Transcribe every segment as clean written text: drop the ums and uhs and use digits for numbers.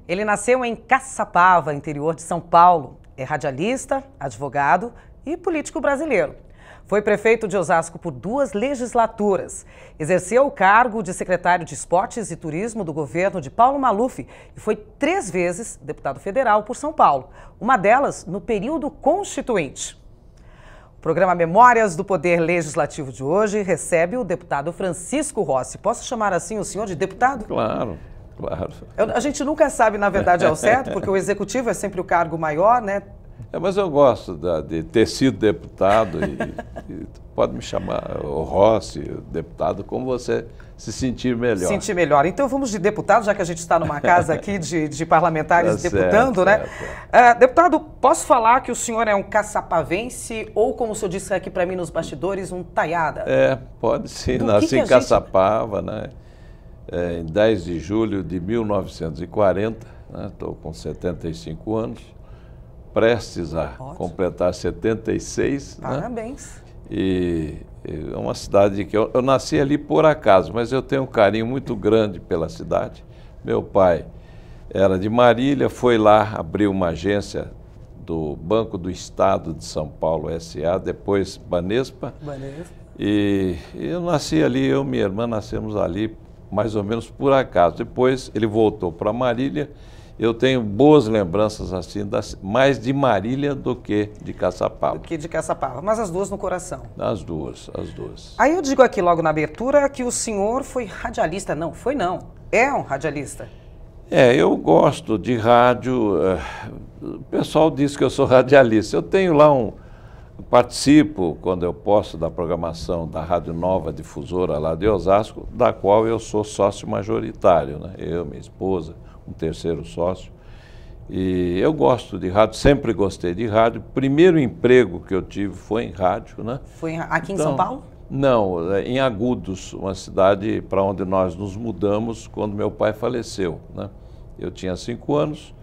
Ele nasceu em Caçapava, interior de São Paulo. É radialista, advogado e político brasileiro. Foi prefeito de Osasco por 2 legislaturas. Exerceu o cargo de secretário de Esportes e Turismo do governo de Paulo Maluf e foi 3 vezes deputado federal por São Paulo, uma delas no período constituinte. O programa Memórias do Poder Legislativo de hoje recebe o deputado Francisco Rossi. Posso chamar assim o senhor de deputado? Claro, claro. A gente nunca sabe, na verdade, ao certo, porque o executivo é sempre o cargo maior, né? Mas eu gosto de ter sido deputado e pode me chamar o Rossi, deputado, como você se sentir melhor. Sentir melhor. Então vamos de deputado, já que a gente está numa casa aqui de parlamentares deputando, né? Deputado, posso falar que o senhor é um caçapavense ou, como o senhor disse aqui para mim nos bastidores, um taiada? Pode sim. Nasci em Caçapava, né? Em 10 de julho de 1940, né? Estou com 75 anos. Prestes a completar 76. Parabéns. Né? E é uma cidade que eu nasci ali por acaso, mas eu tenho um carinho muito grande pela cidade. Meu pai era de Marília, foi lá, abriu uma agência do Banco do Estado de São Paulo, S.A., depois Banespa. E eu nasci ali, eu e minha irmã nascemos ali mais ou menos por acaso. Depois ele voltou para Marília. Eu tenho boas lembranças assim, mais de Marília do que de Caçapava. Mas as duas no coração. As duas. Aí eu digo aqui logo na abertura que o senhor foi radialista. Não, foi não. É um radialista. Eu gosto de rádio. O pessoal diz que eu sou radialista. Eu tenho lá participo, quando eu posso, da programação da Rádio Nova Difusora lá de Osasco, da qual eu sou sócio majoritário, né? Eu, minha esposa, um terceiro sócio. E eu gosto de rádio, sempre gostei de rádio. Primeiro emprego que eu tive foi em rádio, né? Foi aqui em São Paulo? Não, em Agudos, uma cidade para onde nós nos mudamos quando meu pai faleceu, né? Eu tinha 5 anos,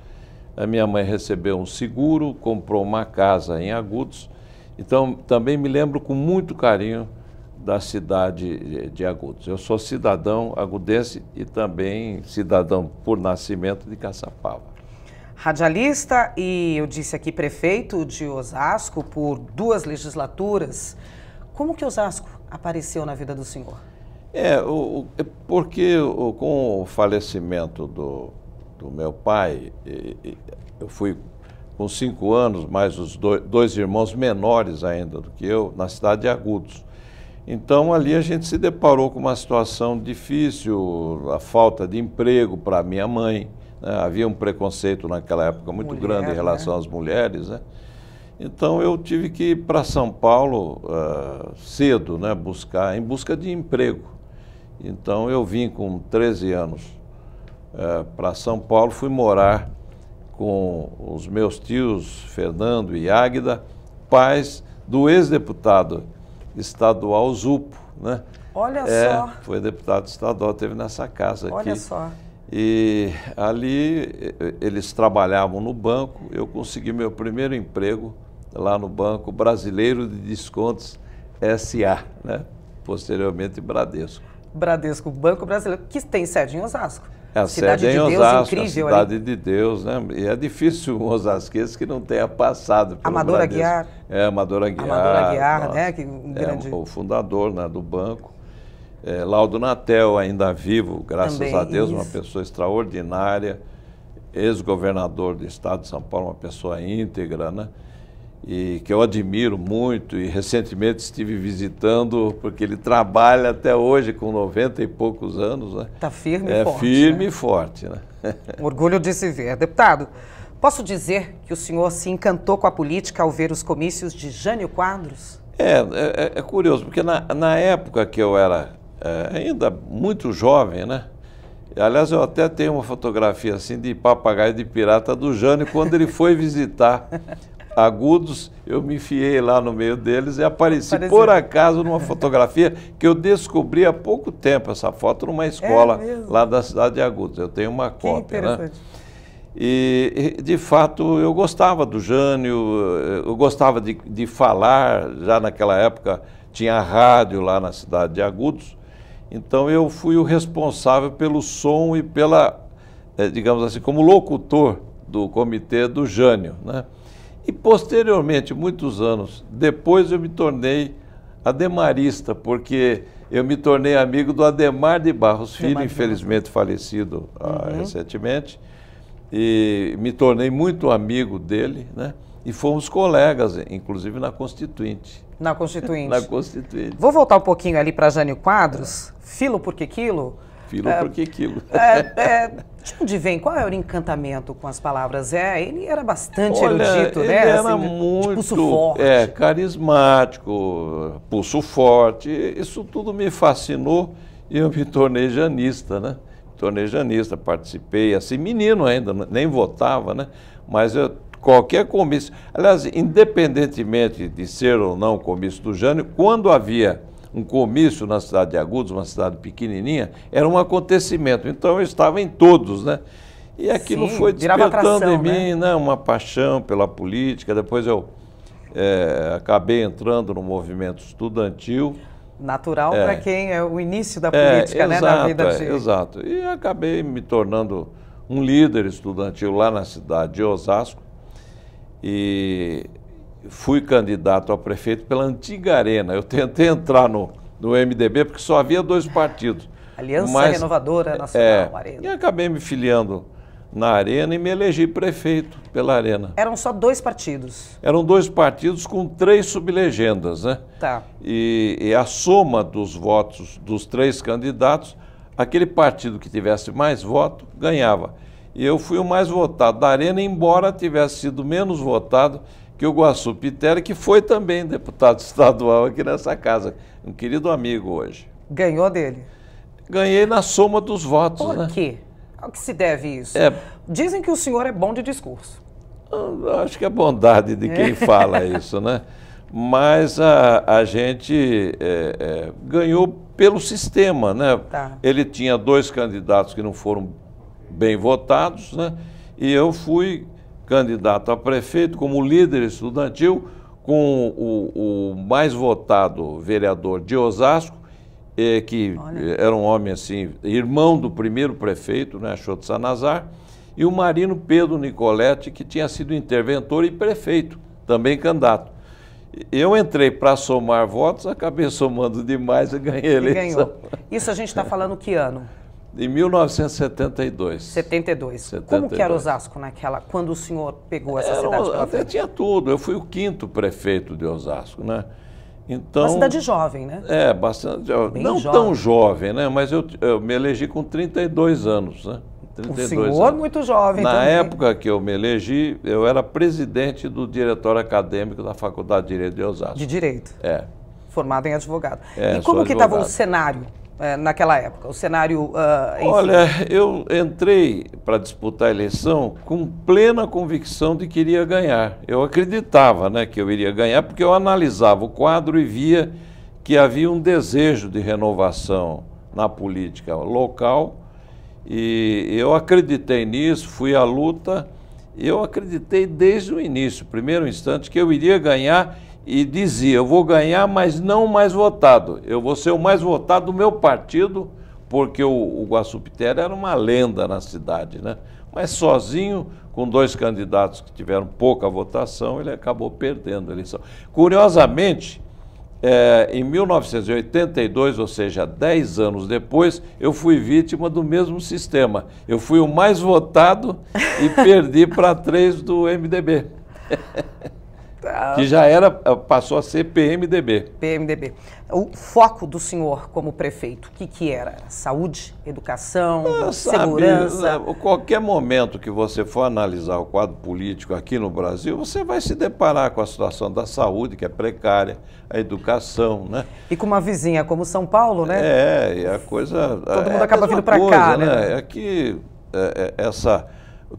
a minha mãe recebeu um seguro, comprou uma casa em Agudos. Então, também me lembro com muito carinho da cidade de Agudos. Eu sou cidadão agudense e também cidadão por nascimento de Caçapava. Radialista e, eu disse aqui, prefeito de Osasco por 2 legislaturas. Como que Osasco apareceu na vida do senhor? Porque com o falecimento do meu pai, eu fui com 5 anos, mais os 2 irmãos menores ainda do que eu, na cidade de Agudos. Então, ali a gente se deparou com uma situação difícil, a falta de emprego para minha mãe, né? Havia um preconceito naquela época muito grande em relação às mulheres, né? Então, eu tive que ir para São Paulo cedo, né? Em busca de emprego. Então, eu vim com 13 anos para São Paulo, fui morar com os meus tios, Fernando e Águida, pais do ex-deputado estadual Zupo, né? Olha só. Foi deputado estadual, teve nessa casa aqui. Olha só. E ali eles trabalhavam no banco, eu consegui meu primeiro emprego lá no Banco Brasileiro de Descontos S.A., né? Posteriormente Bradesco. Bradesco, Banco Brasileiro, que tem sede em Osasco. A Cidade sede de em Deus, Osasco, incrível, a cidade de Deus, né? E é difícil um osasquense que não tenha passado pelo Amador Bradesco. Aguiar. Amador Aguiar. Amador Aguiar, né? Que grande... o fundador, né, do banco. Laudo Natel, ainda vivo, graças também, a Deus, uma pessoa extraordinária, ex-governador do estado de São Paulo, uma pessoa íntegra, né? E que eu admiro muito, e recentemente estive visitando, porque ele trabalha até hoje com 90 e poucos anos, né? Está firme e forte. Firme, né? E forte, né? Orgulho de se ver. Deputado, posso dizer que o senhor se encantou com a política ao ver os comícios de Jânio Quadros? É curioso, porque na época que eu era ainda muito jovem, né? Aliás, eu até tenho uma fotografia assim de papagaio de pirata do Jânio, quando ele foi visitar Agudos, eu me enfiei lá no meio deles e apareci por acaso numa fotografia que eu descobri há pouco tempo, essa foto numa escola lá da cidade de Agudos. Eu tenho uma cópia, né? E, de fato, eu gostava do Jânio, eu gostava de falar, já naquela época tinha rádio lá na cidade de Agudos, então eu fui o responsável pelo som e pela digamos assim, como locutor do comitê do Jânio, né? E posteriormente, muitos anos depois, eu me tornei ademarista, porque eu me tornei amigo do Adhemar de Barros Filho, infelizmente falecido recentemente, e me tornei muito amigo dele, né? E fomos colegas, inclusive na Constituinte. Na Constituinte. Na Constituinte. Vou voltar um pouquinho ali para Jânio Quadros. Filo porque quilo? Filo porque quilo. De onde vem? Qual era o encantamento com as palavras? Ele era bastante Olha, erudito, ele né? era assim, muito de pulso forte. Carismático, pulso forte. Isso tudo me fascinou e eu me tornei janista, né? Tornei janista, participei, assim, menino ainda, nem votava, né? Mas qualquer comício, aliás, independentemente de ser ou não o comício do Jânio, quando havia um comício na cidade de Agudos, uma cidade pequenininha, era um acontecimento. Então eu estava em todos, né? E aquilo foi despertando em mim, né? Uma paixão pela política. Depois eu acabei entrando no movimento estudantil. Natural para quem é o início da política, né? Na vida de... Exato. E acabei me tornando um líder estudantil lá na cidade de Osasco. E fui candidato a prefeito pela antiga Arena. Eu tentei entrar no MDB porque só havia 2 partidos. Aliança Renovadora Nacional, Arena. E acabei me filiando na Arena e me elegi prefeito pela Arena. Eram só 2 partidos? Eram 2 partidos com 3 sublegendas, né? Tá. E a soma dos votos dos 3 candidatos, aquele partido que tivesse mais voto, ganhava. E eu fui o mais votado da Arena, embora tivesse sido menos votado que o Guaçu Pitera, que foi também deputado estadual aqui nessa casa, um querido amigo hoje. Ganhou dele? Ganhei na soma dos votos. Por quê? Ao que se deve isso? Dizem que o senhor é bom de discurso. Acho que é bondade de quem fala isso, né? Mas a gente ganhou pelo sistema, né? Tá. Ele tinha 2 candidatos que não foram bem votados, né? E eu fui candidato a prefeito como líder estudantil com o mais votado vereador de Osasco, que era um homem assim, irmão do primeiro prefeito, né, Choto Sanazar, e o Marino Pedro Nicoletti, que tinha sido interventor e prefeito, também candidato. Eu entrei para somar votos, acabei somando demais e ganhei a eleição. Ganhou. Isso a gente está falando que ano? Em 1972. 72. Como que era Osasco quando o senhor pegou essa cidade? Até tinha tudo. Eu fui o 5º prefeito de Osasco, né? Então, uma cidade jovem, né? Bastante jovem. Não jovem. Tão jovem, né? Mas eu me elegi com 32 anos, né? 32 o senhor anos. Muito jovem Na também. época que eu me elegi, eu era presidente do diretório acadêmico da Faculdade de Direito de Osasco. De Direito. Formado em advogado. E como que estava o cenário naquela época? O cenário, enfim. Olha, eu entrei para disputar a eleição com plena convicção de que iria ganhar. Eu acreditava, né, que eu iria ganhar, porque eu analisava o quadro e via que havia um desejo de renovação na política local. E eu acreditei nisso, fui à luta. Eu acreditei desde o início, primeiro instante, que eu iria ganhar. E dizia, eu vou ganhar, mas não o mais votado. Eu vou ser o mais votado do meu partido, porque o Guaçu Pitera era uma lenda na cidade, né? Mas sozinho, com 2 candidatos que tiveram pouca votação, ele acabou perdendo a eleição. Curiosamente, em 1982, ou seja, 10 anos depois, eu fui vítima do mesmo sistema. Eu fui o mais votado e perdi para 3 do MDB. Que já passou a ser PMDB. PMDB. O foco do senhor como prefeito, o que era? Saúde, educação, segurança? Qualquer momento que você for analisar o quadro político aqui no Brasil, você vai se deparar com a situação da saúde, que é precária, a educação, né? E com uma vizinha como São Paulo, né? E a coisa... Todo mundo acaba vindo para cá, né? Aqui,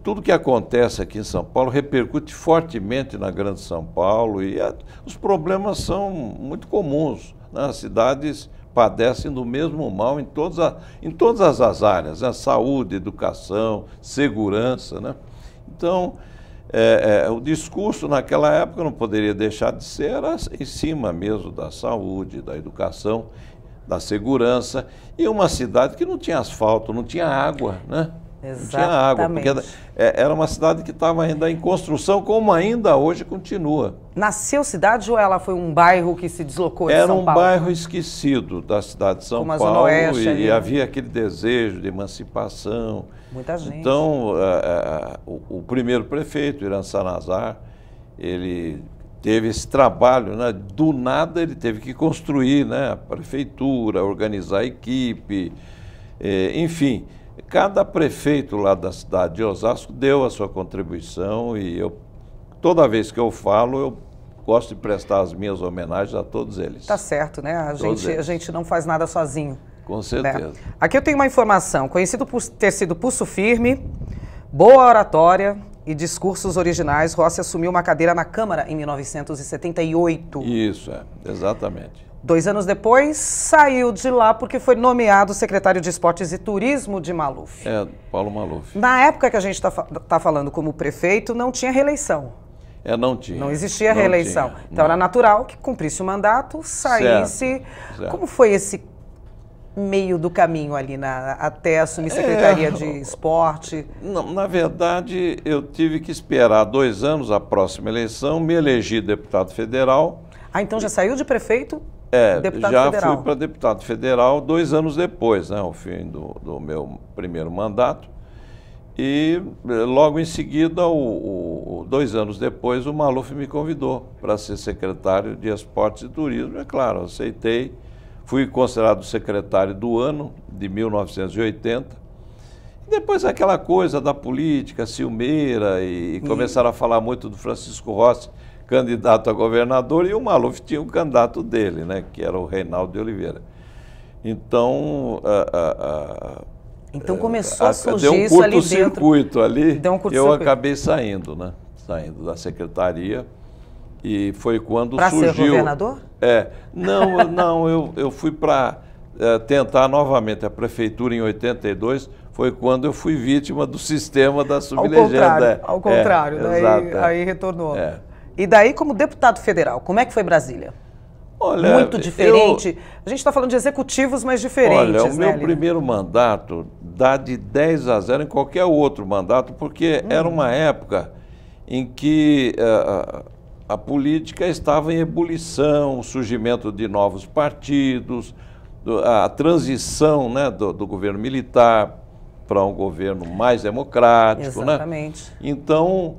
tudo que acontece aqui em São Paulo repercute fortemente na Grande São Paulo e os problemas são muito comuns, né? As cidades padecem do mesmo mal em todas as áreas, né? Saúde, educação, segurança, né? Então, o discurso naquela época não poderia deixar de ser em cima mesmo da saúde, da educação, da segurança, e uma cidade que não tinha asfalto, não tinha água, né? Não tinha água, porque era uma cidade que estava ainda em construção, como ainda hoje continua. Nasceu cidade ou ela foi um bairro que se deslocou de São Paulo? Era um bairro esquecido da cidade de São Paulo e havia aquele desejo de emancipação. Muita gente. Então, o primeiro prefeito, Irã Sanazar, ele teve esse trabalho, né? Do nada ele teve que construir, né? A prefeitura, organizar a equipe, enfim. Cada prefeito lá da cidade de Osasco deu a sua contribuição e toda vez que eu falo, eu gosto de prestar as minhas homenagens a todos eles. Tá certo, né? A gente não faz nada sozinho. Com certeza. Né? Aqui eu tenho uma informação. Conhecido por ter sido pulso firme, boa oratória e discursos originais, Rossi assumiu uma cadeira na Câmara em 1978. Isso, exatamente. 2 anos depois, saiu de lá porque foi nomeado secretário de Esportes e Turismo de Maluf. Paulo Maluf. Na época que a gente tá falando como prefeito, não tinha reeleição. Não tinha. Não existia reeleição. Então era natural que cumprisse o mandato, saísse. Certo. Como foi esse meio do caminho ali até assumir Secretaria de Esporte? Não, na verdade, eu tive que esperar 2 anos a próxima eleição, me elegi deputado federal. Então já saiu de prefeito? Deputado já federal. fui para deputado federal 2 anos depois, né, ao fim do meu primeiro mandato. E logo em seguida, 2 anos depois, o Maluf me convidou para ser secretário de Esportes e Turismo. É claro, aceitei. Fui considerado secretário do ano de 1980. E depois aquela coisa da política ciumeira e começaram a falar muito do Francisco Rossi, candidato a governador, e o Maluf tinha um candidato dele, né, que era o Reinaldo de Oliveira. Então, começou a surgir deu um isso ali dentro. curto-circuito ali, eu acabei saindo da secretaria, e foi quando surgiu... Para ser governador? Não, eu fui para tentar novamente a prefeitura em 82, foi quando eu fui vítima do sistema da sublegenda. Ao contrário, aí retornou. E daí, como deputado federal, como é que foi Brasília? Olha, muito diferente. A gente está falando de executivos, mas diferentes. Olha, o meu primeiro mandato dá de 10-0 em qualquer outro mandato, porque era uma época em que a política estava em ebulição, o surgimento de novos partidos, a transição, né, do governo militar para um governo mais democrático. Exatamente. Né? Então,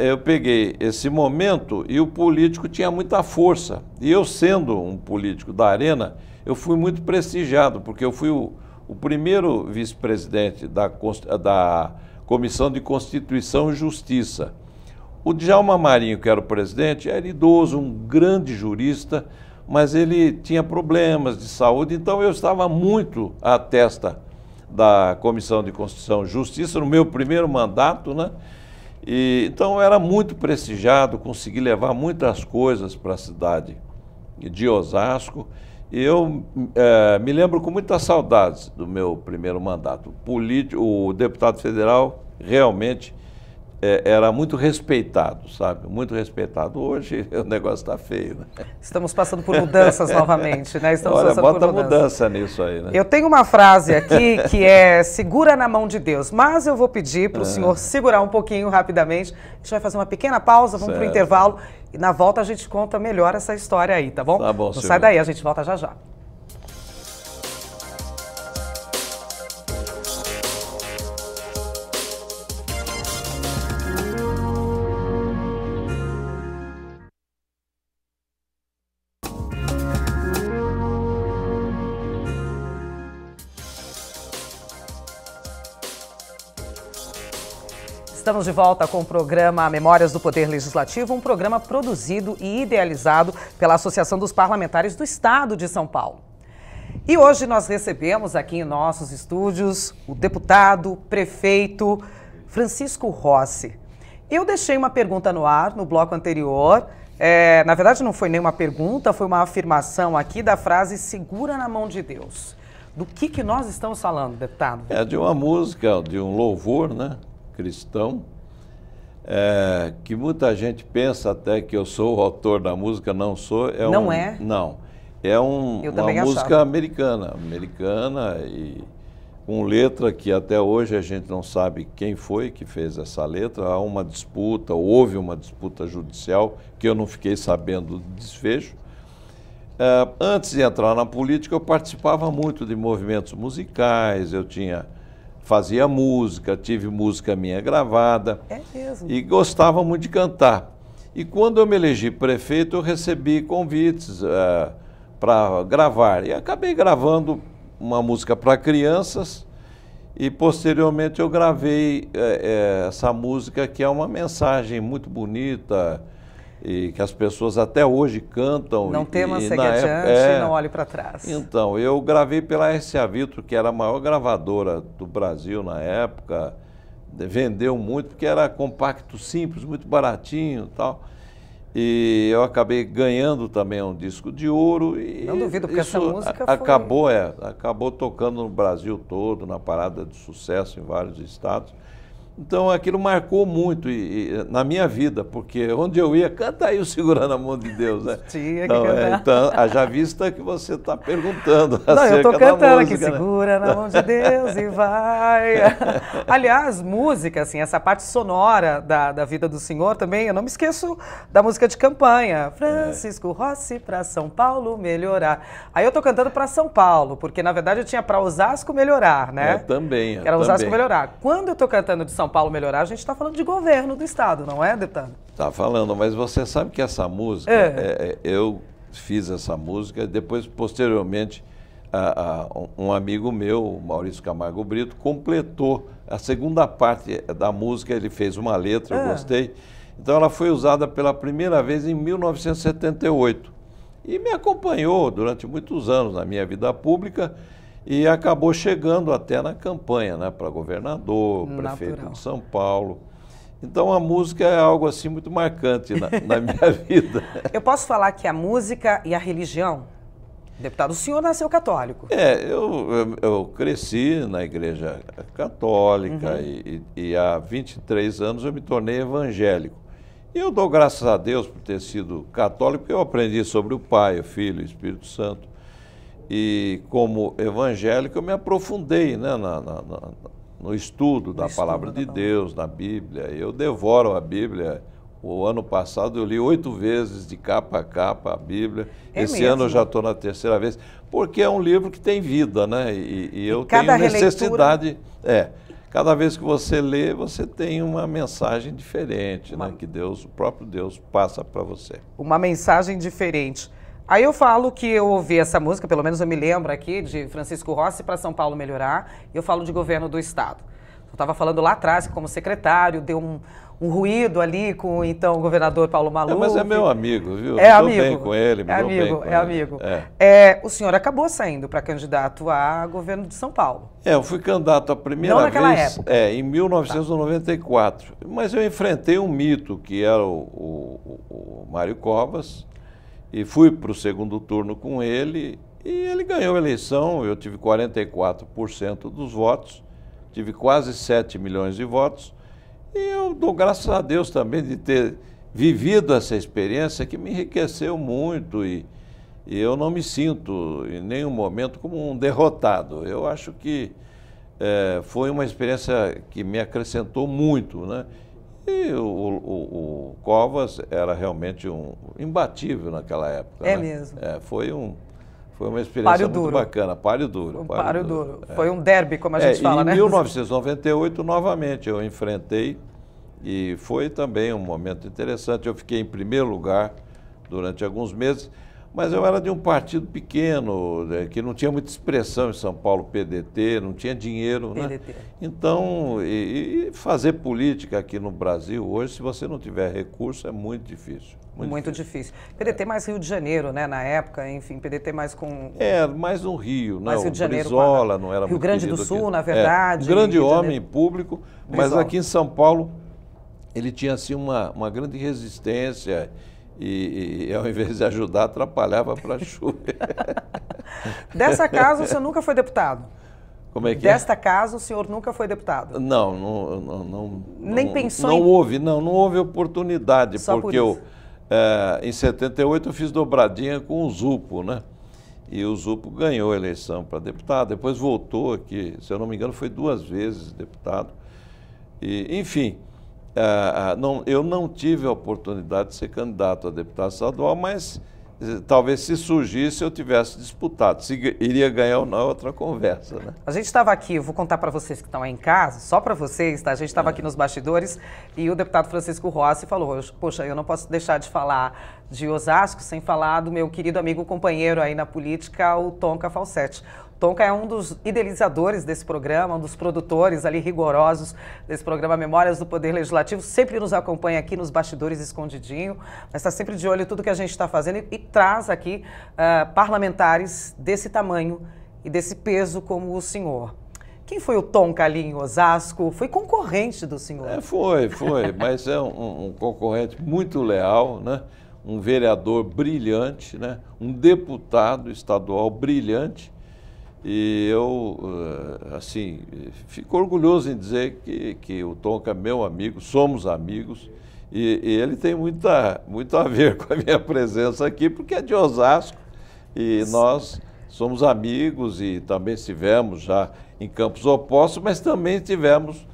eu peguei esse momento e o político tinha muita força. E eu, sendo um político da Arena, eu fui muito prestigiado, porque eu fui o primeiro vice-presidente da Comissão de Constituição e Justiça. O Djalma Marinho, que era o presidente, era idoso, um grande jurista, mas ele tinha problemas de saúde, então eu estava muito à testa da Comissão de Constituição e Justiça no meu primeiro mandato, né? Então eu era muito prestigiado, consegui levar muitas coisas para a cidade de Osasco. E eu me lembro com muitas saudades do meu primeiro mandato. O deputado federal realmente era muito respeitado, sabe? Muito respeitado. Hoje o negócio está feio, né? Estamos passando por mudanças novamente, né? Olha, bota mudança nisso aí, né? Eu tenho uma frase aqui que é segura na mão de Deus, mas eu vou pedir para o senhor segurar um pouquinho rapidamente. A gente vai fazer uma pequena pausa, vamos para o intervalo e na volta a gente conta melhor essa história aí, tá bom? Tá bom, não sai daí, a gente volta já já. Estamos de volta com o programa Memórias do Poder Legislativo, um programa produzido e idealizado pela Associação dos Parlamentares do Estado de São Paulo. E hoje nós recebemos aqui em nossos estúdios o deputado, prefeito Francisco Rossi. Eu deixei uma pergunta no ar no bloco anterior. Na verdade não foi nenhuma pergunta, foi uma afirmação aqui da frase segura na mão de Deus. Do que nós estamos falando, deputado? É de uma música, de um louvor, né? Cristão, que muita gente pensa até que eu sou o autor da música, não sou. Não é? Não. É uma música americana e com letra que até hoje a gente não sabe quem foi que fez essa letra. Há uma disputa, houve uma disputa judicial que eu não fiquei sabendo do desfecho. Antes de entrar na política, eu participava muito de movimentos musicais, fazia música, tive música minha gravada. É mesmo? E gostava muito de cantar. E quando eu me elegi prefeito, eu recebi convites para gravar. E acabei gravando uma música para crianças e posteriormente eu gravei essa música, que é uma mensagem muito bonita e que as pessoas até hoje cantam. Não tema, segue adiante, não olhe para trás. Então, eu gravei pela RCA Victor, que era a maior gravadora do Brasil na época, vendeu muito porque era compacto, simples, muito baratinho e tal. E eu acabei ganhando também um disco de ouro. E não duvido, porque essa música acabou tocando no Brasil todo, na parada de sucesso em vários estados. Então aquilo marcou muito na minha vida, porque onde eu ia, canta aí o Segurando a Mão de Deus, né? Tinha que cantar. Então, haja vista que você está perguntando acerca não, eu estou cantando música, aqui, né? Segura na mão de Deus e vai. Aliás, música, assim, essa parte sonora da vida do senhor também, eu não me esqueço da música de campanha. Francisco Rossi para São Paulo melhorar. Aí eu estou cantando para São Paulo, porque na verdade eu tinha para Osasco melhorar, né? Também. Que era Osasco melhorar. Quando eu estou cantando de São Paulo melhorar, a gente está falando de governo do estado, não é, deputado? Está falando, mas você sabe que essa música, eu fiz essa música, depois, posteriormente, um amigo meu, Maurício Camargo Brito, completou a segunda parte da música, ele fez uma letra, eu gostei. Então ela foi usada pela primeira vez em 1978 e me acompanhou durante muitos anos na minha vida pública. E acabou chegando até na campanha, né, para governador, prefeito de São Paulo. Então a música é algo assim muito marcante na minha vida. Eu posso falar que a música e a religião, deputado, o senhor nasceu católico. Eu cresci na igreja católica e há 23 anos eu me tornei evangélico. E eu dou graças a Deus por ter sido católico, porque eu aprendi sobre o Pai, o Filho e o Espírito Santo. E como evangélico eu me aprofundei, né, no estudo da palavra de Deus, na Bíblia. Eu devoro a Bíblia. O ano passado eu li 8 vezes de capa a capa a Bíblia. Esse ano eu já estou na 3ª vez, porque é um livro que tem vida, né? E eu tenho necessidade. Cada vez que você lê, você tem uma mensagem diferente, né? Que o próprio Deus passa para você. Uma mensagem diferente. Aí eu falo que eu ouvi essa música, pelo menos eu me lembro aqui, de Francisco Rossi para São Paulo melhorar, e eu falo de governo do estado. Eu estava falando lá atrás que como secretário deu um ruído ali com o então governador Paulo Maluf. Mas é meu amigo, viu? É amigo. Bem com ele, me dou bem com ele. Amigo. O senhor acabou saindo para candidato a governo de São Paulo. Eu fui candidato a primeira vez. Não naquela época. Em 1994. Mas eu enfrentei um mito, que era o Mário Covas, e fui para o segundo turno com ele, e ele ganhou a eleição. Eu tive 44% dos votos, tive quase 7 milhões de votos, e eu dou graças a Deus também de ter vivido essa experiência que me enriqueceu muito, e eu não me sinto em nenhum momento como um derrotado. Eu acho que foi uma experiência que me acrescentou muito, né? E o Covas era realmente um imbatível naquela época. É né? mesmo. Foi uma experiência muito bacana. Páreo duro. Páreo duro. Foi um derby, como a gente fala, né? Em 1998, novamente, eu enfrentei e foi também um momento interessante. Eu fiquei em primeiro lugar durante alguns meses, mas eu era de um partido pequeno, né, que não tinha muita expressão em São Paulo, PDT, não tinha dinheiro, PDT. Né? Então, e fazer política aqui no Brasil hoje, se você não tiver recurso, é muito difícil. Muito difícil. PDT mais Rio de Janeiro, né, na época, enfim, PDT mais com... mais no Rio, né? Mais Rio de Janeiro. Brizola não era Rio Grande do Sul, na verdade. Um grande homem público, mas aqui em São Paulo ele tinha assim uma grande resistência e ao invés de ajudar, atrapalhava para a chuva. Dessa casa, o senhor nunca foi deputado? Como é que Desta casa, o senhor nunca foi deputado? Não. Nem pensou não houve oportunidade, só porque em 78 eu fiz dobradinha com o Zupo, né? e o Zupo ganhou a eleição para deputado, depois voltou aqui, se eu não me engano, foi 2 vezes deputado. E, enfim, eu não tive a oportunidade de ser candidato a deputado estadual, mas talvez se surgisse eu tivesse disputado. Se iria ganhar ou não é outra conversa, né? A gente estava aqui, eu vou contar para vocês que estão aí em casa, só para vocês, tá? A gente estava aqui nos bastidores e o deputado Francisco Rossi falou, poxa, eu não posso deixar de falar de Osasco sem falar do meu querido amigo companheiro aí na política, o Tonka Falsetti. Tonka é um dos idealizadores desse programa, um dos produtores ali rigorosos desse programa Memórias do Poder Legislativo, sempre nos acompanha aqui nos bastidores escondidinho, mas está sempre de olho em tudo que a gente está fazendo e traz aqui parlamentares desse tamanho e desse peso como o senhor. Quem foi o Tonka ali em Osasco? Foi concorrente do senhor? Foi, mas é um concorrente muito leal, né? Um vereador brilhante, né? Um deputado estadual brilhante. E eu, assim, fico orgulhoso em dizer que o Tonka é meu amigo, somos amigos, e ele tem muito a ver com a minha presença aqui, porque é de Osasco, e nós somos amigos e também estivemos já em campos opostos, mas também estivemos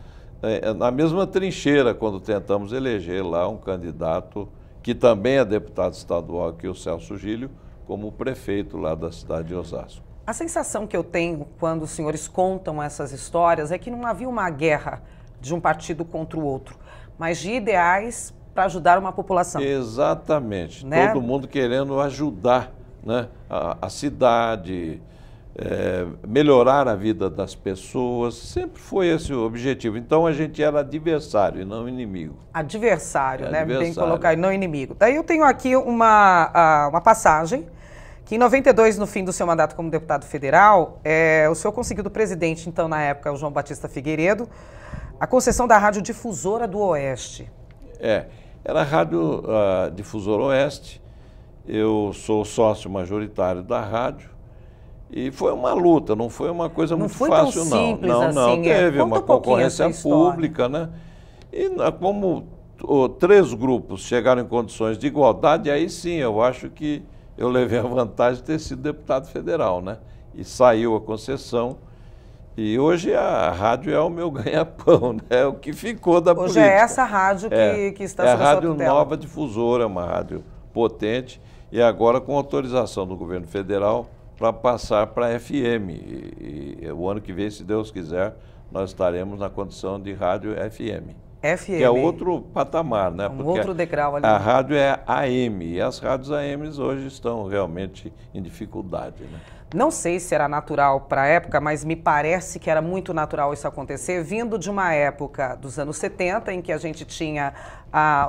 na mesma trincheira quando tentamos eleger lá um candidato que também é deputado estadual aqui, o Celso Gílio, como prefeito lá da cidade de Osasco. A sensação que eu tenho quando os senhores contam essas histórias é que não havia uma guerra de um partido contra o outro, mas de ideais para ajudar uma população. Exatamente. Né? Todo mundo querendo ajudar, né, a cidade, melhorar a vida das pessoas. Sempre foi esse o objetivo. Então a gente era adversário e não inimigo. Adversário, né? Adversário. Bem colocar, e não inimigo. Daí eu tenho aqui uma passagem que em 92, no fim do seu mandato como deputado federal, o senhor conseguiu do presidente, então, na época, o João Batista Figueiredo, a concessão da Rádio Difusora do Oeste. Era a Rádio Difusora Oeste. Eu sou sócio majoritário da rádio e foi uma luta, não foi uma coisa muito fácil, não. Não, teve uma concorrência pública, né? E como 3 grupos chegaram em condições de igualdade, aí sim, eu acho que eu levei a vantagem de ter sido deputado federal, né? E saiu a concessão. E hoje a rádio é o meu ganha-pão, né? É o que ficou da política. Hoje é essa rádio que está sob a sua tutela. É a Rádio Nova Difusora, uma rádio potente, e agora com autorização do governo federal para passar para a FM. E o ano que vem, se Deus quiser, nós estaremos na condição de rádio FM. FM. Que é outro patamar, né? Porque outro degrau ali. A rádio é AM e as rádios AMs hoje estão realmente em dificuldade, né? Não sei se era natural para a época, mas me parece que era muito natural isso acontecer, vindo de uma época dos anos 70, em que a gente tinha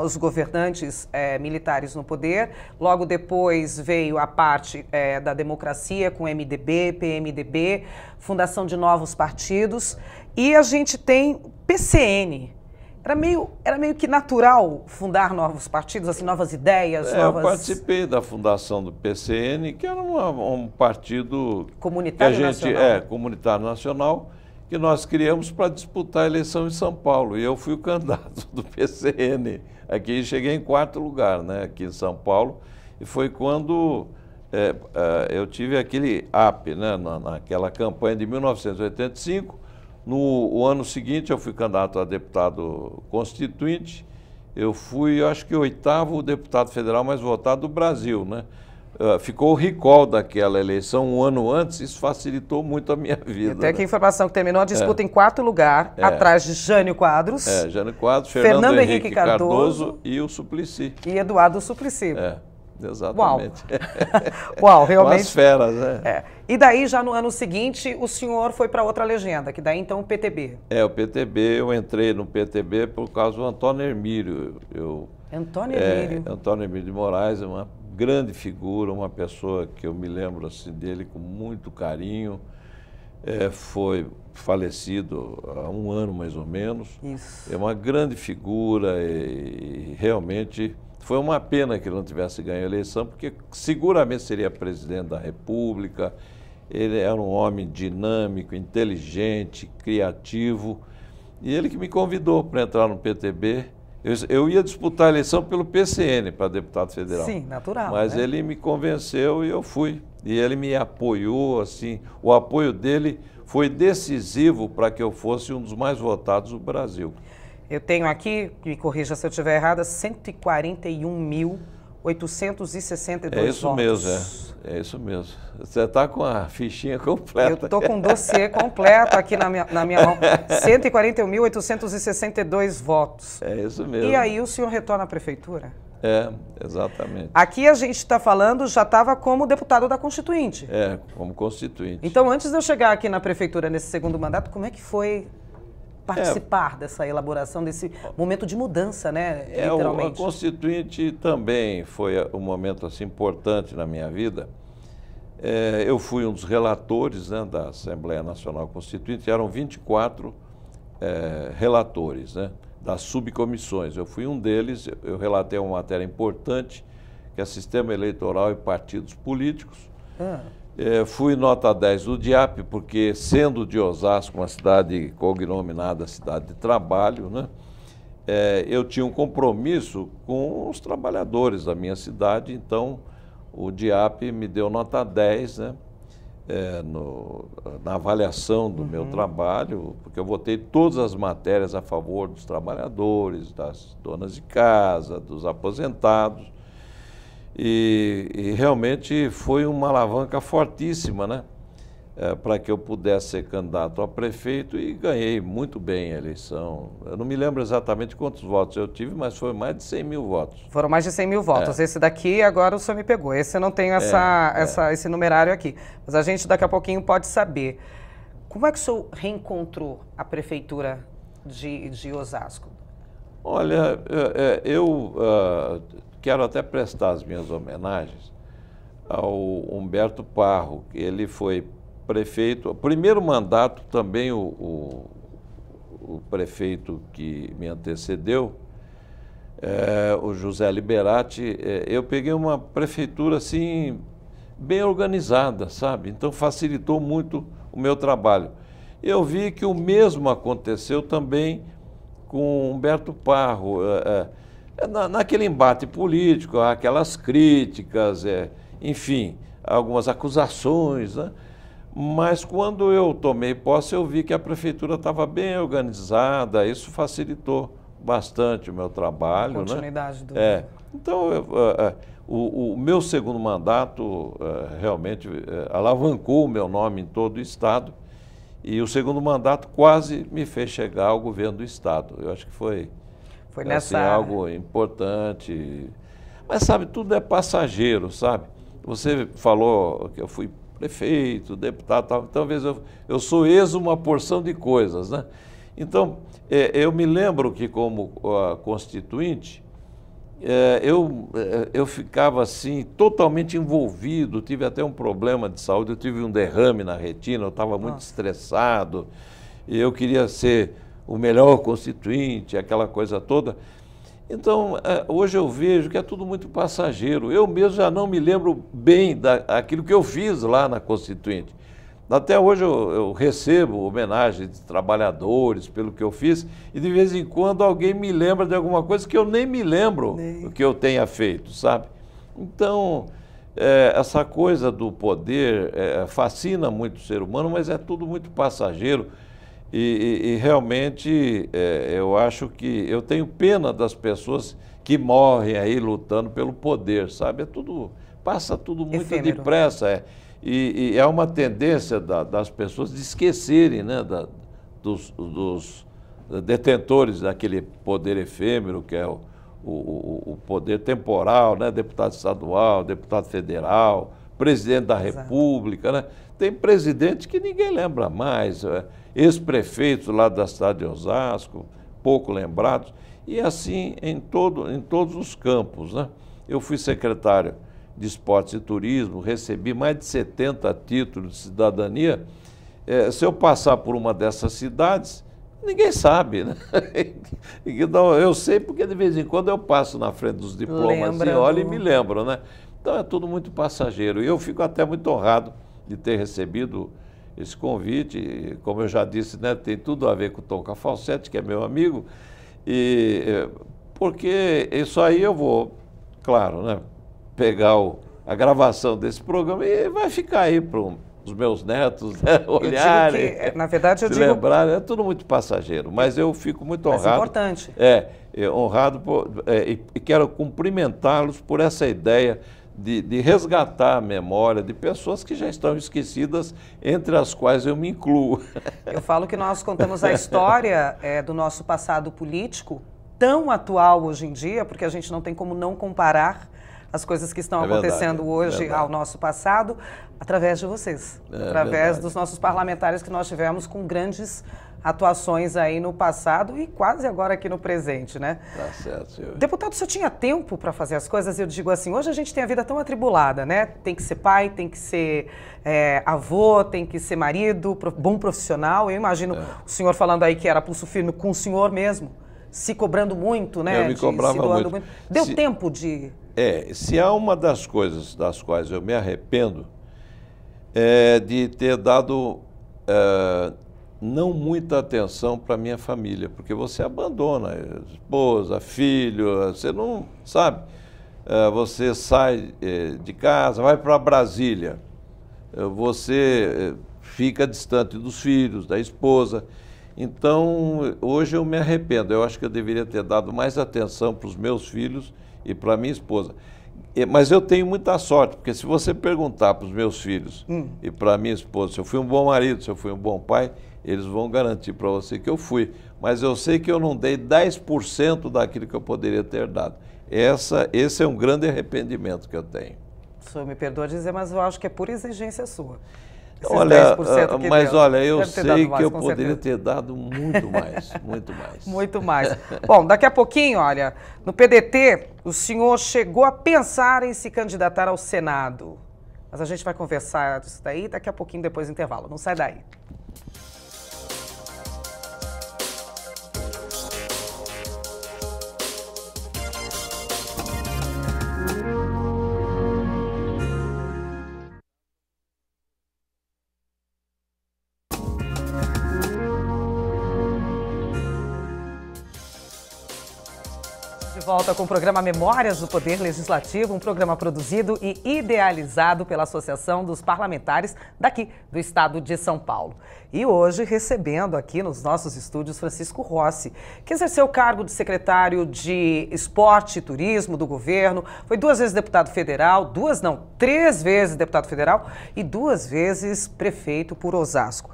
os governantes militares no poder. Logo depois veio a parte da democracia com MDB, PMDB, fundação de novos partidos. E a gente tem PCN. Era meio que natural fundar novos partidos, assim, novas ideias, novas... Eu participei da fundação do PCN, que era um partido... Comunitário nacional. Comunitário nacional, que nós criamos para disputar a eleição em São Paulo. E eu fui o candidato do PCN. Aqui cheguei em 4º lugar, né, aqui em São Paulo. E foi quando eu tive aquele ápice, né, naquela campanha de 1985. No ano seguinte, eu fui candidato a deputado constituinte. Eu fui, acho que, o 8º deputado federal mais votado do Brasil, né? Ficou o recall daquela eleição um ano antes, isso facilitou muito a minha vida. Até que a informação que terminou a disputa em 4º lugar, atrás de Jânio Quadros. Jânio Quadros, Fernando Henrique Cardoso e o Suplicy. E Eduardo Suplicy. Exatamente. Uau, realmente. Com as feras, né? E daí, já no ano seguinte, o senhor foi para outra legenda, que daí então o PTB. O PTB, eu entrei no PTB por causa do Antônio Hermílio. Antônio Hermílio. Antônio Hermílio de Moraes é uma grande figura, uma pessoa que eu me lembro assim, dele com muito carinho. Foi falecido há um ano mais ou menos. Isso. É uma grande figura e realmente... Foi uma pena que ele não tivesse ganho a eleição, porque seguramente seria presidente da República. Ele era um homem dinâmico, inteligente, criativo. E ele que me convidou para entrar no PTB. Eu ia disputar a eleição pelo PCN para deputado federal. Sim, natural. Mas né? ele me convenceu e eu fui. E ele me apoiou, assim, o apoio dele foi decisivo para que eu fosse um dos mais votados do Brasil. Eu tenho aqui, me corrija se eu estiver errada, 141.862 votos. É isso mesmo, é isso mesmo. Você está com a fichinha completa. Eu estou com o dossiê completo aqui na minha mão. 141.862 votos. É isso mesmo. E aí o senhor retorna à prefeitura? É, exatamente. Aqui a gente está falando, já estava como deputado da Constituinte. É, como constituinte. Então, antes de eu chegar aqui na prefeitura nesse segundo mandato, como é que foi participar dessa elaboração, desse momento de mudança, né, literalmente? A Constituinte também foi um momento assim, importante na minha vida. Eu fui um dos relatores, né, da Assembleia Nacional Constituinte, eram 24 relatores, né, das subcomissões. Eu fui um deles, eu relatei uma matéria importante, que é Sistema Eleitoral e Partidos Políticos. Fui nota 10 do DIAP, porque sendo de Osasco uma cidade cognominada cidade de trabalho, né, eu tinha um compromisso com os trabalhadores da minha cidade, então o DIAP me deu nota 10, né, na avaliação do meu trabalho, porque eu votei todas as matérias a favor dos trabalhadores, das donas de casa, dos aposentados. E realmente foi uma alavanca fortíssima, né, para que eu pudesse ser candidato a prefeito, e ganhei muito bem a eleição. Eu não me lembro exatamente quantos votos eu tive, mas foi mais de 100 mil votos. Foram mais de 100 mil votos. Esse daqui, agora o senhor me pegou. Esse eu não tenho esse numerário aqui. Mas a gente daqui a pouquinho pode saber. Como é que o senhor reencontrou a prefeitura de Osasco? Olha, eu quero até prestar as minhas homenagens ao Humberto Parro, que ele foi prefeito, o primeiro mandato também o prefeito que me antecedeu, o José Liberati, eu peguei uma prefeitura assim bem organizada, sabe? Então facilitou muito o meu trabalho. Eu vi que o mesmo aconteceu também com Humberto Parro, naquele embate político, aquelas críticas, enfim, algumas acusações, né? Mas quando eu tomei posse, eu vi que a prefeitura estava bem organizada, isso facilitou bastante o meu trabalho. Continuidade, né? Então, o meu segundo mandato realmente alavancou o meu nome em todo o Estado, e o segundo mandato quase me fez chegar ao governo do Estado. Eu acho que foi nessa assim, algo importante. Mas, sabe, tudo é passageiro, sabe? Você falou que eu fui prefeito, deputado, tal. Talvez eu sou uma porção de coisas, né? Então, eu me lembro que como constituinte, eu ficava assim totalmente envolvido, tive até um problema de saúde, eu tive um derrame na retina, eu estava muito estressado, e eu queria ser o melhor constituinte, aquela coisa toda. Então, hoje eu vejo que é tudo muito passageiro. Eu mesmo já não me lembro bem daquilo que eu fiz lá na Constituinte. Até hoje eu recebo homenagem de trabalhadores pelo que eu fiz, e de vez em quando alguém me lembra de alguma coisa que eu nem me lembro do que eu tenha feito, sabe? Então, essa coisa do poder fascina muito o ser humano, mas é tudo muito passageiro. E realmente eu acho que eu tenho pena das pessoas que morrem aí lutando pelo poder, sabe? Passa tudo muito efêmero. Depressa. E é uma tendência das pessoas de esquecerem, né, dos detentores daquele poder efêmero, que é o poder temporal, né? Deputado estadual, deputado federal, presidente da República, né? Tem presidente que ninguém lembra mais, ex-prefeitos lá da cidade de Osasco, pouco lembrados, e assim em todos os campos, né? Eu fui secretário de Esportes e Turismo, recebi mais de 70 títulos de cidadania. Se eu passar por uma dessas cidades, ninguém sabe, né? Então, eu sei porque de vez em quando eu passo na frente dos diplomas e olho e me lembro, né? Então é tudo muito passageiro. E eu fico até muito honrado de ter recebido esse convite. E, como eu já disse, né, tem tudo a ver com o Tom Cafalcetti, que é meu amigo, porque isso aí eu vou, claro, né, pegar a gravação desse programa e vai ficar aí para os meus netos, né, olharem, na verdade, se lembrarem. É tudo muito passageiro, mas eu fico muito honrado. Mas importante. Honrado e quero cumprimentá-los por essa ideia de resgatar a memória de pessoas que já estão esquecidas, entre as quais eu me incluo. Eu falo que nós contamos a história do nosso passado político, tão atual hoje em dia, porque a gente não tem como não comparar as coisas que estão acontecendo hoje ao nosso passado, através de vocês, através dos nossos parlamentares que nós tivemos com grandes atuações aí no passado e quase agora aqui no presente, né? Tá certo, senhor. Deputado, o senhor tinha tempo para fazer as coisas? Eu digo assim, hoje a gente tem a vida tão atribulada, né? Tem que ser pai, tem que ser avô, tem que ser marido, bom profissional. Eu imagino o senhor falando aí que era pulso firme com o senhor mesmo, se cobrando muito, né? Eu me cobrava muito. Deu tempo de... Se há uma das coisas das quais eu me arrependo é de ter dado não muita atenção para a minha família, porque você abandona esposa, filho, você não sabe. Você sai de casa, vai para Brasília, você fica distante dos filhos, da esposa. Então, hoje eu me arrependo. Eu acho que eu deveria ter dado mais atenção para os meus filhos e para minha esposa. Mas eu tenho muita sorte, porque se você perguntar para os meus filhos e para minha esposa se eu fui um bom marido, se eu fui um bom pai, eles vão garantir para você que eu fui. Mas eu sei que eu não dei 10% daquilo que eu poderia ter dado. Esse é um grande arrependimento que eu tenho. O senhor me perdoa dizer, mas eu acho que é pura exigência sua. Olha, mas olha, eu sei que eu poderia ter dado muito mais, muito mais. Muito mais. Bom, daqui a pouquinho, olha, no PDT, o senhor chegou a pensar em se candidatar ao Senado. Mas a gente vai conversar disso daí daqui a pouquinho, depois do intervalo. Não sai daí. Volta com o programa Memórias do Poder Legislativo, um programa produzido e idealizado pela Associação dos Parlamentares daqui do estado de São Paulo. E hoje recebendo aqui nos nossos estúdios Francisco Rossi, que exerceu o cargo de secretário de Esporte e Turismo do governo, foi 2 vezes deputado federal, 3 vezes deputado federal e 2 vezes prefeito por Osasco.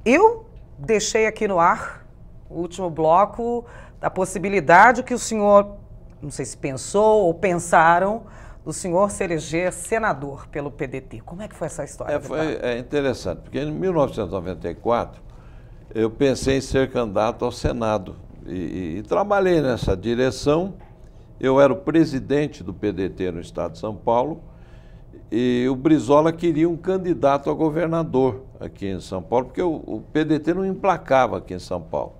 Eu deixei aqui no ar, o último bloco, da possibilidade que o senhor, não sei se pensou ou pensaram, do senhor se eleger senador pelo PDT. Como é que foi essa história? Foi interessante, porque em 1994 eu pensei em ser candidato ao Senado e trabalhei nessa direção. Eu era o presidente do PDT no estado de São Paulo e o Brizola queria um candidato a governador aqui em São Paulo, porque o PDT não emplacava aqui em São Paulo.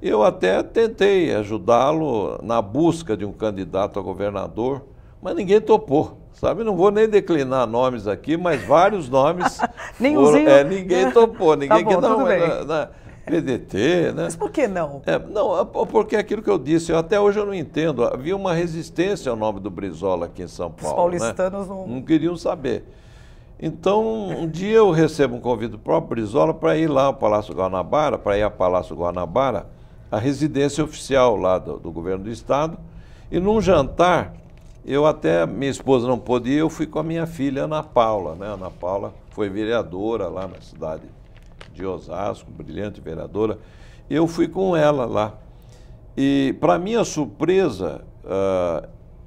Eu até tentei ajudá-lo na busca de um candidato a governador, mas ninguém topou, sabe? Não vou nem declinar nomes aqui, mas vários nomes. Ninguém topou, ninguém tá bom, não. Tudo bem. Na PDT, né? Mas por que não? Não, porque aquilo que eu disse, até hoje eu não entendo. Havia uma resistência ao nome do Brizola aqui em São Paulo. Os paulistanos não queriam saber. Então, um dia eu recebo um convite do próprio Brizola para ir lá ao Palácio Guanabara, para ir ao Palácio Guanabara, a residência oficial lá do governo do estado, e num jantar, minha esposa não pôde ir, eu fui com a minha filha Ana Paula, né? Ana Paula foi vereadora lá na cidade de Osasco, brilhante vereadora, e eu fui com ela lá. E, para minha surpresa,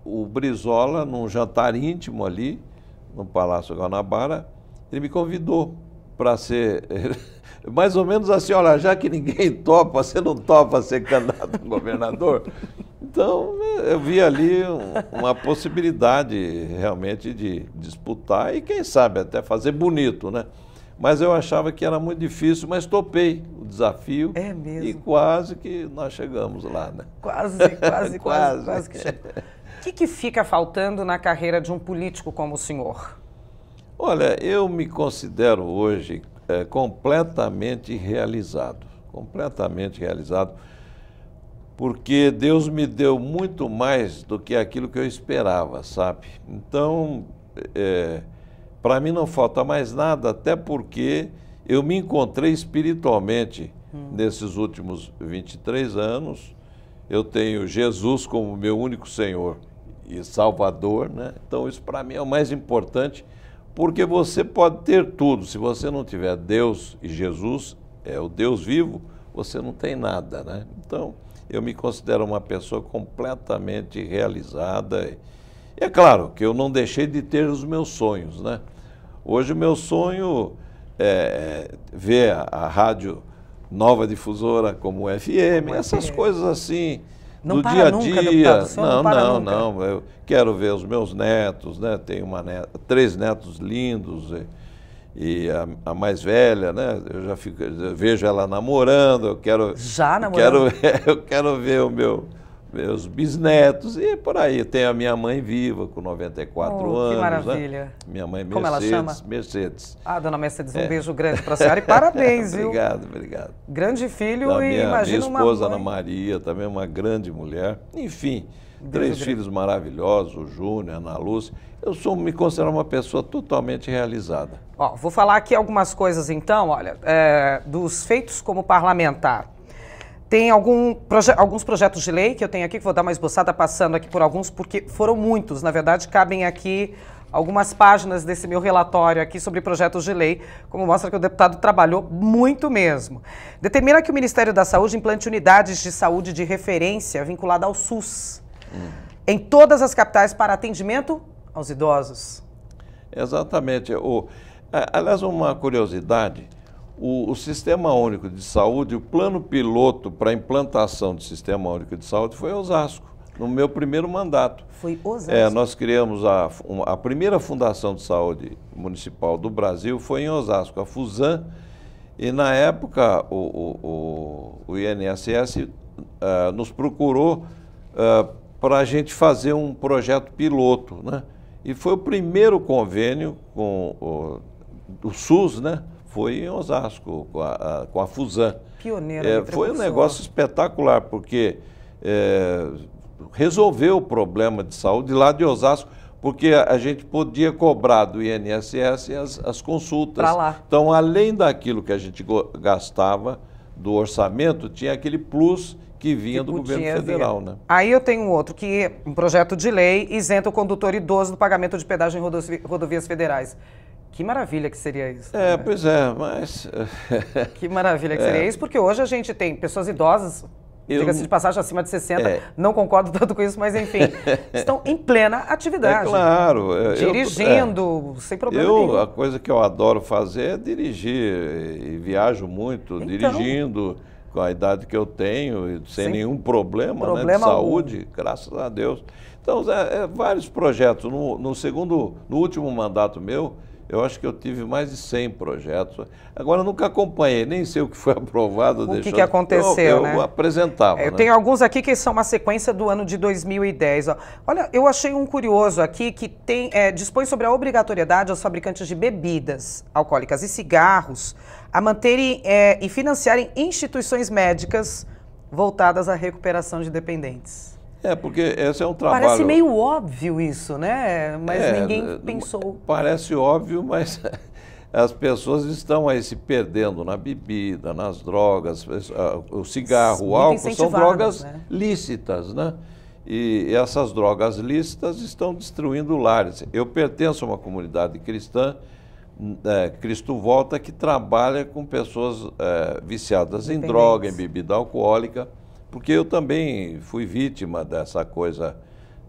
o Brizola, num jantar íntimo ali, no Palácio Guanabara, ele me convidou para ser... Mais ou menos assim, olha, já que ninguém topa, você não topa ser candidato a governador? Então, eu vi ali uma possibilidade realmente de disputar e, quem sabe, até fazer bonito, né? Mas eu achava que era muito difícil, mas topei o desafio. É mesmo? E quase que nós chegamos lá, né? Quase que chegou. O que fica faltando na carreira de um político como o senhor? Olha, eu me considero hoje completamente realizado, porque Deus me deu muito mais do que aquilo que eu esperava, sabe? Então, para mim não falta mais nada, até porque eu me encontrei espiritualmente nesses últimos 23 anos. Eu tenho Jesus como meu único Senhor e Salvador, né? Então isso para mim é o mais importante, porque você pode ter tudo, se você não tiver Deus e Jesus, o Deus vivo, você não tem nada, né? Então eu me considero uma pessoa completamente realizada. E é claro que eu não deixei de ter os meus sonhos, né? Hoje o meu sonho é ver a rádio Nova Difusora como FM, essas coisas assim, não do para dia a nunca, dia. deputado, o senhor não para nunca. Não, eu quero ver os meus netos, né? Tenho três netos lindos e a mais velha, né? Eu vejo ela namorando, eu quero já namorando. Eu quero ver meus bisnetos e por aí. Tem a minha mãe viva, com 94 anos. Que maravilha. Né? Minha mãe Mercedes. Como ela chama? Mercedes. Ah, dona Mercedes, um beijo grande para a senhora e parabéns, viu? Obrigado. Grande filho da e imagina minha esposa, uma mãe... Ana Maria, também uma grande mulher. Enfim, três grande. filhos maravilhosos, o Júnior, a Ana Lúcia. Eu me considero uma pessoa totalmente realizada. Ó, vou falar aqui algumas coisas então, olha, dos feitos como parlamentar. Tem alguns projetos de lei que eu tenho aqui, que vou dar uma esboçada passando aqui por alguns, porque foram muitos. Na verdade, cabem aqui algumas páginas desse meu relatório aqui sobre projetos de lei, como mostra que o deputado trabalhou muito mesmo. Determina que o Ministério da Saúde implante unidades de saúde de referência vinculada ao SUS em todas as capitais para atendimento aos idosos. Exatamente. Aliás, uma curiosidade, o Sistema Único de Saúde, o plano piloto para a implantação do Sistema Único de Saúde foi Osasco, no meu primeiro mandato. Foi Osasco? Nós criamos a primeira fundação de saúde municipal do Brasil, foi em Osasco, a FUSAM, e na época o INSS nos procurou para a gente fazer um projeto piloto, né? E foi o primeiro convênio com o SUS, né? Foi em Osasco, com a FUSAM. Pioneira. Foi um negócio espetacular, porque resolveu o problema de saúde lá de Osasco, porque a gente podia cobrar do INSS as consultas. Para lá. Então, além daquilo que a gente gastava do orçamento, tinha aquele plus que vinha do governo federal, né? Aí eu tenho outro, que é um projeto de lei isenta o condutor idoso do pagamento de pedágio em rodovias federais. Que maravilha que seria isso. Né? Pois é, mas... Que maravilha que seria isso, porque hoje a gente tem pessoas idosas, diga-se de passagem, acima de 60, não concordo tanto com isso, mas enfim, estão em plena atividade. Claro. Dirigindo, sem problema nenhum. A coisa que eu adoro fazer é dirigir, e viajo muito, dirigindo, com a idade que eu tenho, sem nenhum problema né, de saúde, graças a Deus. Então, vários projetos. No último mandato meu, eu acho que eu tive mais de 100 projetos. Agora, eu nunca acompanhei, nem sei o que foi aprovado. O que aconteceu, né? Eu apresentava. Eu tenho alguns aqui que são uma sequência do ano de 2010. Ó. Olha, eu achei um curioso aqui que dispõe sobre a obrigatoriedade aos fabricantes de bebidas alcoólicas e cigarros a manterem e financiarem instituições médicas voltadas à recuperação de dependentes. Porque esse é um trabalho... Parece meio óbvio isso, né? Mas ninguém pensou. Parece óbvio, mas as pessoas estão aí se perdendo na bebida, nas drogas. O cigarro, o álcool são drogas lícitas, né? E essas drogas lícitas estão destruindo lares. Eu pertenço a uma comunidade cristã, Cristo Volta, que trabalha com pessoas viciadas em droga, em bebida alcoólica, porque eu também fui vítima dessa coisa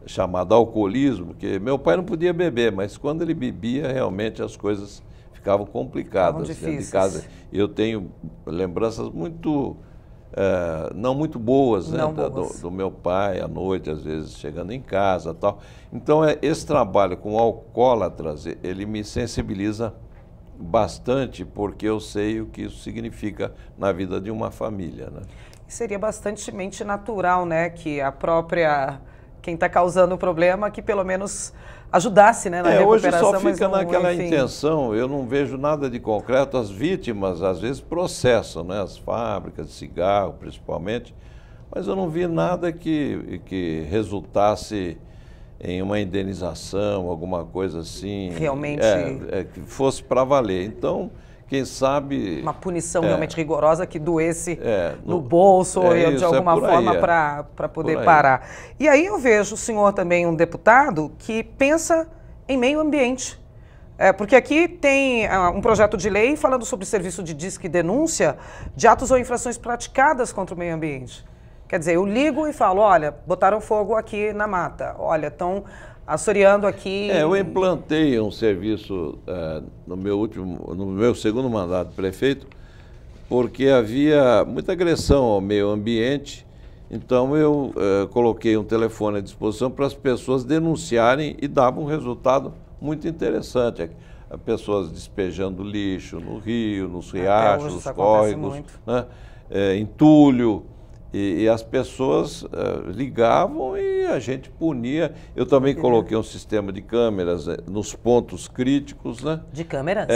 chamada alcoolismo, que meu pai não podia beber, mas quando ele bebia, realmente as coisas ficavam complicadas dentro de casa. Eu tenho lembranças não muito boas, né, do meu pai, à noite, às vezes, chegando em casa e tal. Então, esse trabalho com alcoólatras, ele me sensibiliza bastante, porque eu sei o que isso significa na vida de uma família, né? Seria bastante natural, né, que a própria, quem está causando o problema, que pelo menos ajudasse, né, na recuperação. Hoje só fica naquela intenção, eu não vejo nada de concreto. As vítimas, às vezes, processam, né, as fábricas de cigarro, principalmente, mas eu não vi nada que resultasse em uma indenização, alguma coisa assim. Realmente. Que fosse para valer. Então, quem sabe... Uma punição realmente rigorosa que doesse no bolso ou de alguma forma para poder parar. E aí eu vejo o senhor também um deputado que pensa em meio ambiente. Porque aqui tem um projeto de lei falando sobre serviço de disque e denúncia de atos ou infrações praticadas contra o meio ambiente. Quer dizer, eu ligo e falo, olha, botaram fogo aqui na mata, olha, estão assoreando aqui... eu implantei um serviço no meu segundo mandato de prefeito, porque havia muita agressão ao meio ambiente, então eu coloquei um telefone à disposição para as pessoas denunciarem e dava um resultado muito interessante. Pessoas despejando lixo no rio, nos riachos, nos córregos, né? Entulho. E as pessoas ligavam e a gente punia. Eu também coloquei um sistema de câmeras nos pontos críticos, né? De câmeras?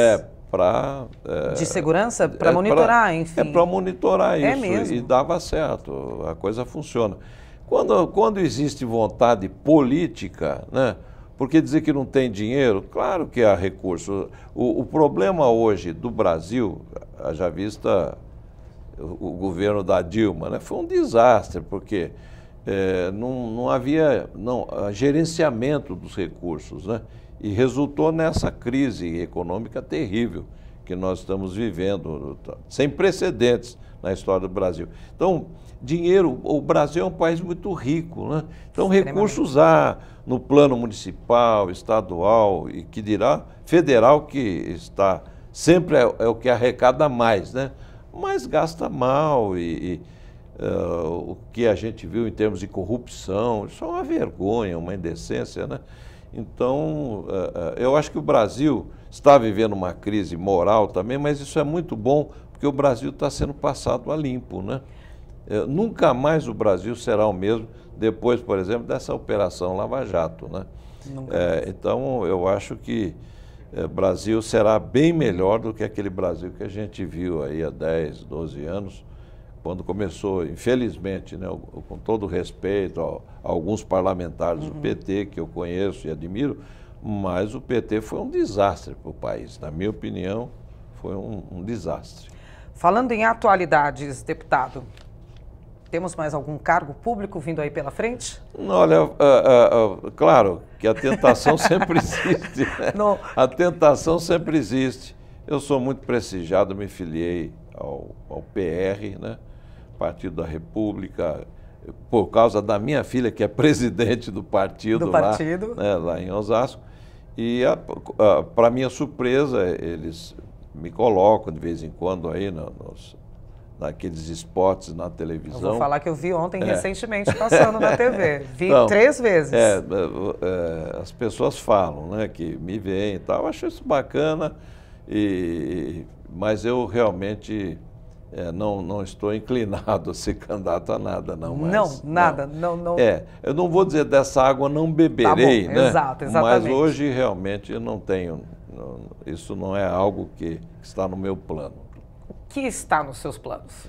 De segurança? Para monitorar, enfim. Para monitorar isso. Mesmo? E dava certo, a coisa funciona. Quando existe vontade política, né? Porque dizer que não tem dinheiro, claro que há recurso. O problema hoje do Brasil, haja vista o governo da Dilma, né, foi um desastre, porque não havia gerenciamento dos recursos, né, e resultou nessa crise econômica terrível que nós estamos vivendo, sem precedentes na história do Brasil. Então, dinheiro, o Brasil é um país muito rico, né? Então, recursos há no plano municipal, estadual e que dirá federal, que está sempre é o que arrecada mais, né? Mas gasta mal o que a gente viu em termos de corrupção, isso é uma vergonha, uma indecência, né? Então, eu acho que o Brasil está vivendo uma crise moral também, mas isso é muito bom, porque o Brasil está sendo passado a limpo, né? Nunca mais o Brasil será o mesmo depois, por exemplo, dessa Operação Lava Jato, né? Então, eu acho que o Brasil será bem melhor do que aquele Brasil que a gente viu aí há 10, 12 anos, quando começou, infelizmente, né, com todo respeito a alguns parlamentares do PT, que eu conheço e admiro, mas o PT foi um desastre para o país. Na minha opinião, foi um desastre. Falando em atualidades, deputado, temos mais algum cargo público vindo aí pela frente? Olha, claro que a tentação sempre existe, né? A tentação sempre existe. Eu sou muito prestigiado, me filiei ao PR, né? Partido da República, por causa da minha filha, que é presidente do partido, lá em Osasco. E, para minha surpresa, eles me colocam de vez em quando aí naqueles spots na televisão. Eu vou falar que eu vi ontem, recentemente, passando na TV. Vi então, 3 vezes. As pessoas falam, né, que me veem e tal. Eu acho isso bacana, mas eu realmente não estou inclinado a ser candidato a nada, não. Mas, nada. Não. Eu não vou dizer dessa água não beberei, tá bom, né? Exatamente. Mas hoje realmente eu não tenho, isso não é algo que está no meu plano. O que está nos seus planos?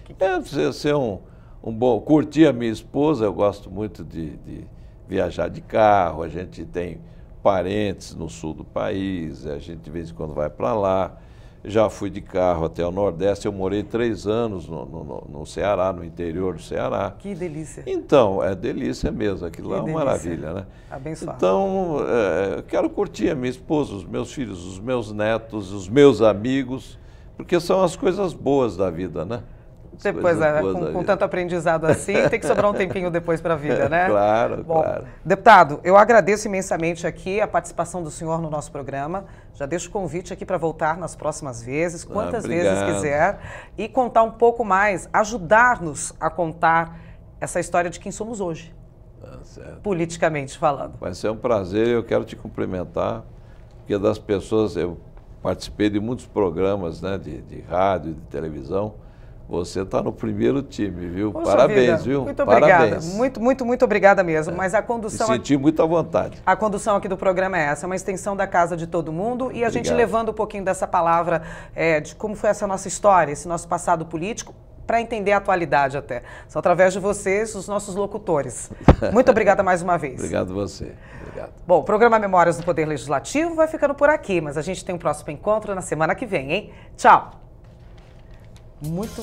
Ser um bom... Curtir a minha esposa, eu gosto muito de viajar de carro, a gente tem parentes no sul do país, a gente de vez em quando vai para lá. Já fui de carro até o Nordeste, eu morei 3 anos no Ceará, no interior do Ceará. Que delícia. Então, é delícia mesmo, aquilo lá é uma maravilha, né? Abençoado. Então, eu quero curtir a minha esposa, os meus filhos, os meus netos, os meus amigos, porque são as coisas boas da vida, né? Depois, com tanto aprendizado assim, tem que sobrar um tempinho depois para a vida, né? Claro, Bom, claro. Deputado, eu agradeço imensamente aqui a participação do senhor no nosso programa. Já deixo o convite aqui para voltar nas próximas vezes, quantas vezes quiser, e contar um pouco mais, ajudar-nos a contar essa história de quem somos hoje, politicamente falando. Vai ser um prazer, eu quero te cumprimentar, porque das pessoas, eu participei de muitos programas, né, de rádio, de televisão. Você está no primeiro time, viu? Poxa Parabéns, vida. viu? Muito obrigada. Parabéns. Muito obrigada mesmo. Mas a condução... Me senti muito à vontade. A condução aqui do programa é essa, uma extensão da casa de todo mundo e a gente levando um pouquinho dessa palavra de como foi essa nossa história, esse nosso passado político, para entender a atualidade até. São através de vocês, os nossos locutores. Muito obrigada mais uma vez. Obrigado a você. Obrigado. Bom, o programa Memórias do Poder Legislativo vai ficando por aqui, mas a gente tem um próximo encontro na semana que vem, hein? Tchau! Muito